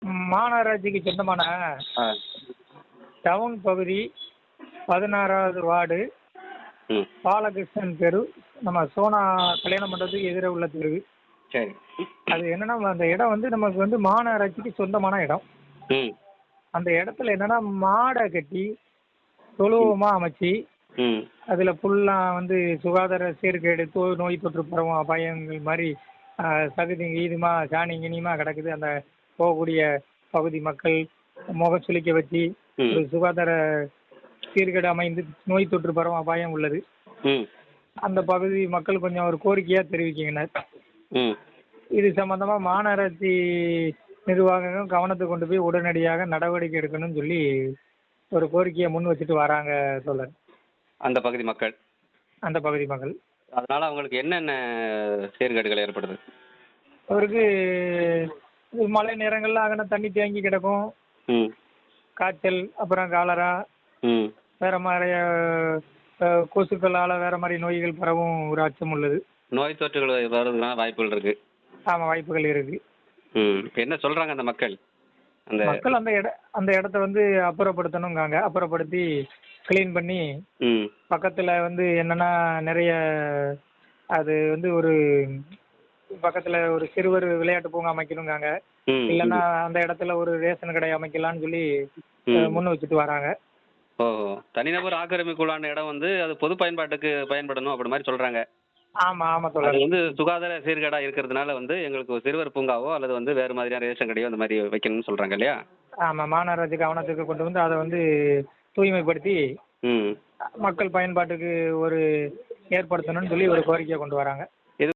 மாநகராட்சிக்கு சொந்தமான ஆ டவுன் பகுதி 16வது வார்டு ம் பாலகிருஷ்ணன் தெரு, நம்ம சோனா கல்யாண மண்டபத்துக்கு எதிரே உள்ள தெரு. சரி. அது என்னன்னா அந்த இடம் வந்து நமக்கு வந்து மாநகராட்சிக்கு சொந்தமான இடம். ம் அந்த இடத்துல என்னன்னா மாடை கட்டி ம் தொழுவமாக அமைச்சு ம் அதில் ஃபுல்லாக வந்து சுகாதார சீர்கேடு நோய் தொற்று பரவும் அபாயங்கள் மாதிரி சகுதி கீதுமா சாணி கிணியுமா கிடக்குது. அந்த போகக்கூடிய பகுதி மக்கள் முகம் சுளிக்க வச்சு ம் ஒரு சுகாதார சீர்கேடு அமைந்து நோய் தொற்று பரவும் அபாயம் உள்ளது. ம் அந்த பகுதி மக்கள் கொஞ்சம் ஒரு கோரிக்கையாக தெரிவிக்கின்றனர். ம் இது சம்பந்தமாக மாநகராட்சி நிர்வாகங்கள் கவனத்துக்கு கொண்டு போய் உடனடியாக நடவடிக்கை எடுக்கணும்னு சொல்லி ஒரு கோரிக்கையை முன் வச்சுட்டு வராங்க தோழர். அந்த பகுதி மக்கள். அந்த பகுதி மக்கள் அதனால அவங்களுக்கு என்னென்ன சீர்கேடுகள் ஏற்படுது? அவருக்கு இது மழை நேரங்களில் அங்கே தண்ணி தேங்கி கிடக்கும். ம் காய்ச்சல், அப்புறம் காலரா, ம் வேறு மாதிரி கொசுக்களால் வேறு மாதிரி நோய்கள் பரவும் ஒரு அச்சம் உள்ளது. நோய் தொற்றுகள் வர்றதுக்கான வாய்ப்புகள் இருக்கு. ஆமாம், வாய்ப்புகள் இருக்குது. ம் இப்போ என்ன சொல்கிறாங்க அந்த மக்கள்? அந்த மக்கள் அந்த இடத்த வந்து அப்புறப்படுத்தணுங்காங்க. அப்புறப்படுத்தி க்ளீன் பண்ணி ம் பக்கத்தில் வந்து என்னென்னா நிறைய அது வந்து ஒரு பக்கத்தில் ஒரு சிறுவர் விளையாட்டு பூங்கா அமைக்கணுங்காங்க. ம் இல்லைன்னா அந்த இடத்துல ஒரு ரேஷன் கடை அமைக்கலான்னு சொல்லி ம் முன் வச்சுட்டு வராங்க. ஓஹோ, தனிநபர் ஆக்கிரமிப்புள்ளான இடம் வந்து அது பொது பயன்பாட்டுக்கு பயன்படணும் அப்படி மாதிரி சொல்கிறாங்க. ஆமாம் ஆமாம் அது தோழர். வந்து சுகாதார சீர்கேடாக இருக்கிறதுனால வந்து எங்களுக்கு ஒரு சிறுவர் பூங்காவோ அல்லது வந்து வேறு மாதிரியான ரேஷன் கடையோ அந்த மாதிரி வைக்கணும்னு சொல்கிறாங்க இல்லையா? ஆமாம், மாநகராட்சி கவனத்துக்கு கொண்டு வந்து அதை வந்து தூய்மைப்படுத்தி ம் மக்கள் பயன்பாட்டுக்கு ஒரு ஏற்படுத்தணும்னு சொல்லி ஒரு கோரிக்கையை கொண்டு வராங்க.